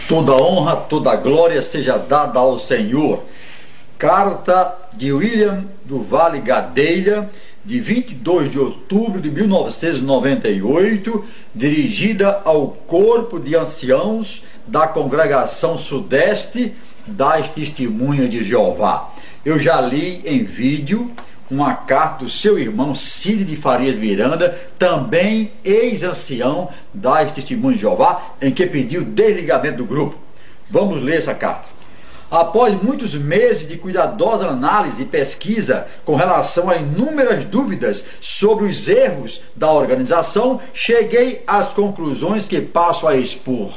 Toda honra, toda glória seja dada ao Senhor. Carta de William do Vale Gadelha, de 22 de outubro de 1998, dirigida ao corpo de anciãos da Congregação Sudeste das Testemunhas de Jeová. Eu já li em vídeo uma carta do seu irmão Cid de Farias Miranda, também ex-ancião das Testemunhas de Jeová, em que pediu desligamento do grupo. Vamos ler essa carta. Após muitos meses de cuidadosa análise e pesquisa com relação a inúmeras dúvidas sobre os erros da organização, cheguei às conclusões que passo a expor.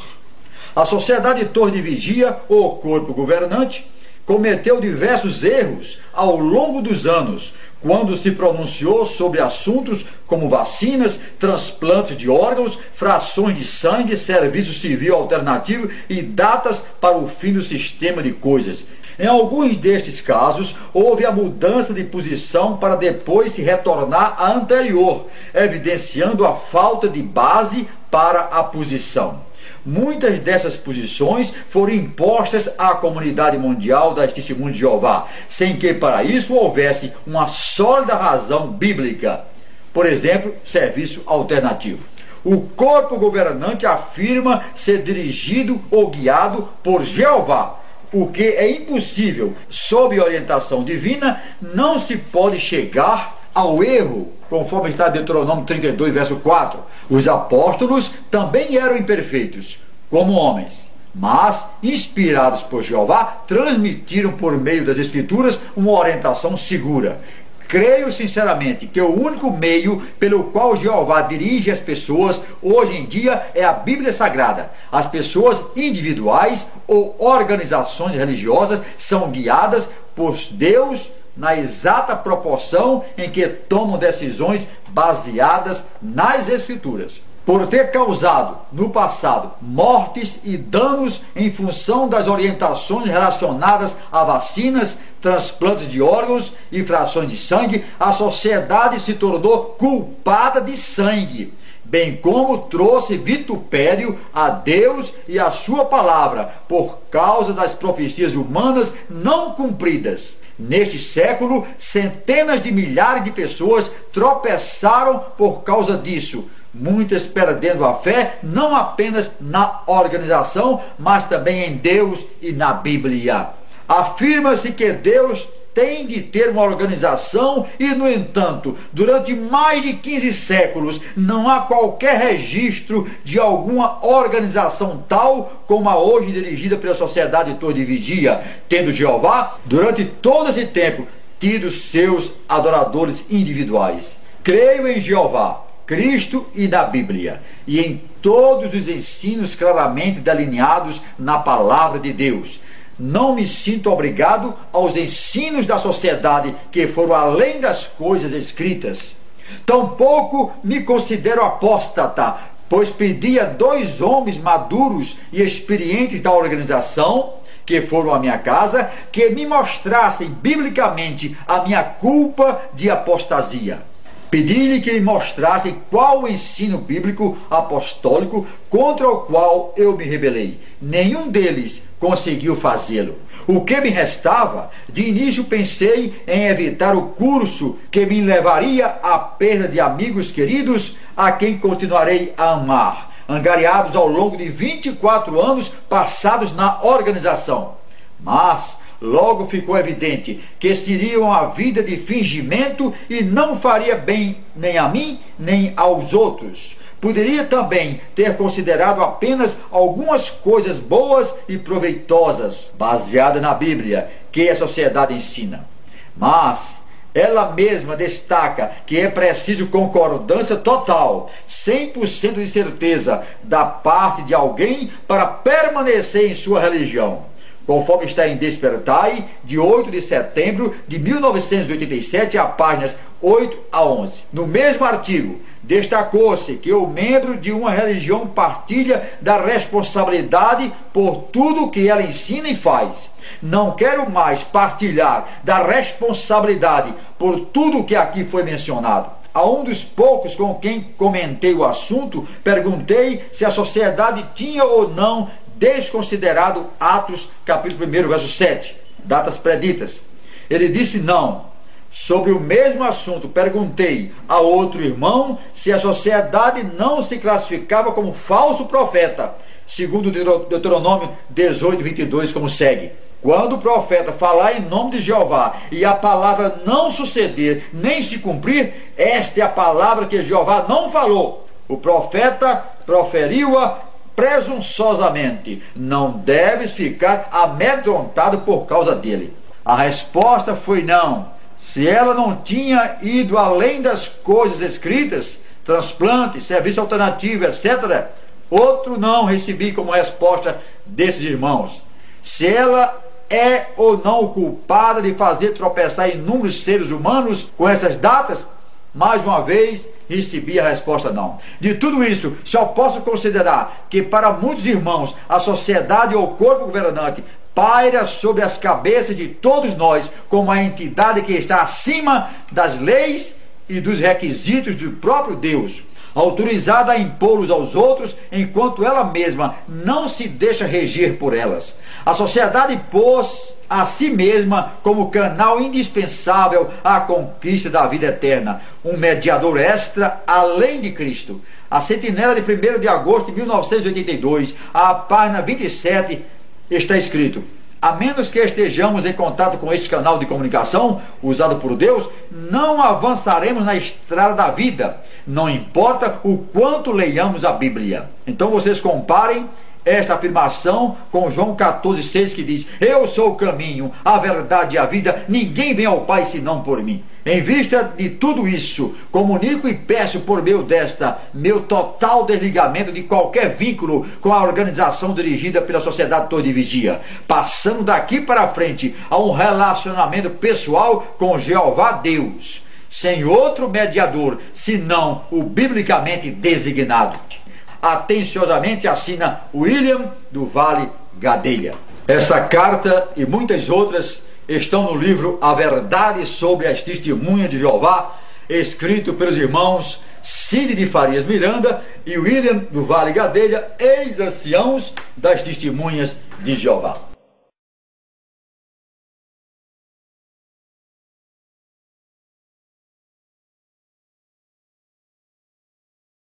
A Sociedade Torre de Vigia, o corpo governante, cometeu diversos erros ao longo dos anos, quando se pronunciou sobre assuntos como vacinas, transplantes de órgãos, frações de sangue, serviço civil alternativo e datas para o fim do sistema de coisas. Em alguns destes casos, houve a mudança de posição para depois se retornar à anterior, evidenciando a falta de base para a posição. Muitas dessas posições foram impostas à comunidade mundial das Testemunhas de Jeová, sem que para isso houvesse uma sólida razão bíblica. Por exemplo, serviço alternativo. O corpo governante afirma ser dirigido ou guiado por Jeová, o que é impossível. Sob orientação divina, não se pode chegar ao erro, conforme está em Deuteronômio 32, verso 4. Os apóstolos também eram imperfeitos, como homens, mas, inspirados por Jeová, transmitiram por meio das Escrituras uma orientação segura. Creio sinceramente que o único meio pelo qual Jeová dirige as pessoas hoje em dia é a Bíblia Sagrada. As pessoas individuais ou organizações religiosas são guiadas por Deus na exata proporção em que tomam decisões baseadas nas Escrituras. Por ter causado, no passado, mortes e danos em função das orientações relacionadas a vacinas, transplantes de órgãos e frações de sangue, a sociedade se tornou culpada de sangue, bem como trouxe vitupério a Deus e a sua palavra, por causa das profecias humanas não cumpridas. Neste século, centenas de milhares de pessoas tropeçaram por causa disso, muitas perdendo a fé não apenas na organização, mas também em Deus e na Bíblia. Afirma-se que Deus tem de ter uma organização e, no entanto, durante mais de 15 séculos não há qualquer registro de alguma organização tal como a hoje dirigida pela Sociedade Torre de Vigia, tendo Jeová, durante todo esse tempo, tido seus adoradores individuais. Creio em Jeová, Cristo e na Bíblia, e em todos os ensinos claramente delineados na Palavra de Deus. Não me sinto obrigado aos ensinos da sociedade que foram além das coisas escritas. Tampouco me considero apóstata, pois pedi a 2 homens maduros e experientes da organização, que foram à minha casa, que me mostrassem biblicamente a minha culpa de apostasia. Pedi-lhe que me mostrassem qual o ensino bíblico apostólico contra o qual eu me rebelei. Nenhum deles conseguiu fazê-lo. O que me restava, de início pensei em evitar o curso que me levaria à perda de amigos queridos, a quem continuarei a amar, angariados ao longo de 24 anos passados na organização. Mas logo ficou evidente que seria uma vida de fingimento e não faria bem nem a mim, nem aos outros. Poderia também ter considerado apenas algumas coisas boas e proveitosas, baseadas na Bíblia, que a sociedade ensina. Mas ela mesma destaca que é preciso concordância total, 100% de certeza, da parte de alguém para permanecer em sua religião. Conforme está em Despertai, de 8 de setembro de 1987, a páginas 8 a 11. No mesmo artigo, destacou-se que o membro de uma religião partilha da responsabilidade por tudo o que ela ensina e faz. Não quero mais partilhar da responsabilidade por tudo o que aqui foi mencionado. A um dos poucos com quem comentei o assunto, perguntei se a sociedade tinha ou não desconsiderado Atos capítulo 1, verso 7, datas preditas. Ele disse não. Sobre o mesmo assunto, perguntei a outro irmão se a sociedade não se classificava como falso profeta, segundo Deuteronômio 18, 22, como segue. Quando o profeta falar em nome de Jeová e a palavra não suceder nem se cumprir, esta é a palavra que Jeová não falou. O profeta proferiu-a presunçosamente. Não deves ficar amedrontado por causa dele. A resposta foi não. Se ela não tinha ido além das coisas escritas, transplante, serviço alternativo, etc., outro não recebi como resposta desses irmãos. Se ela é ou não culpada de fazer tropeçar inúmeros seres humanos com essas datas, mais uma vez recebi a resposta não. De tudo isso, só posso considerar que para muitos irmãos a sociedade ou corpo governante paira sobre as cabeças de todos nós como a entidade que está acima das leis e dos requisitos do próprio Deus, autorizada a impô-los aos outros, enquanto ela mesma não se deixa reger por elas. A sociedade pôs a si mesma como canal indispensável à conquista da vida eterna, um mediador extra além de Cristo. A sentinela de 1º de agosto de 1982, a página 27, está escrito: a menos que estejamos em contato com este canal de comunicação usado por Deus, não avançaremos na estrada da vida, não importa o quanto leiamos a Bíblia. Então vocês comparem esta afirmação com João 14,6, que diz: eu sou o caminho, a verdade e a vida, ninguém vem ao Pai senão por mim. Em vista de tudo isso, comunico e peço por meio desta meu total desligamento de qualquer vínculo com a organização dirigida pela Sociedade Torre de Vigia, passando daqui para frente a um relacionamento pessoal com Jeová Deus, sem outro mediador senão o biblicamente designado. Atenciosamente assina William do Vale Gadelha. Essa carta e muitas outras estão no livro A Verdade sobre as Testemunhas de Jeová, escrito pelos irmãos Cide de Farias Miranda e William do Vale Gadelha, ex-anciãos das Testemunhas de Jeová.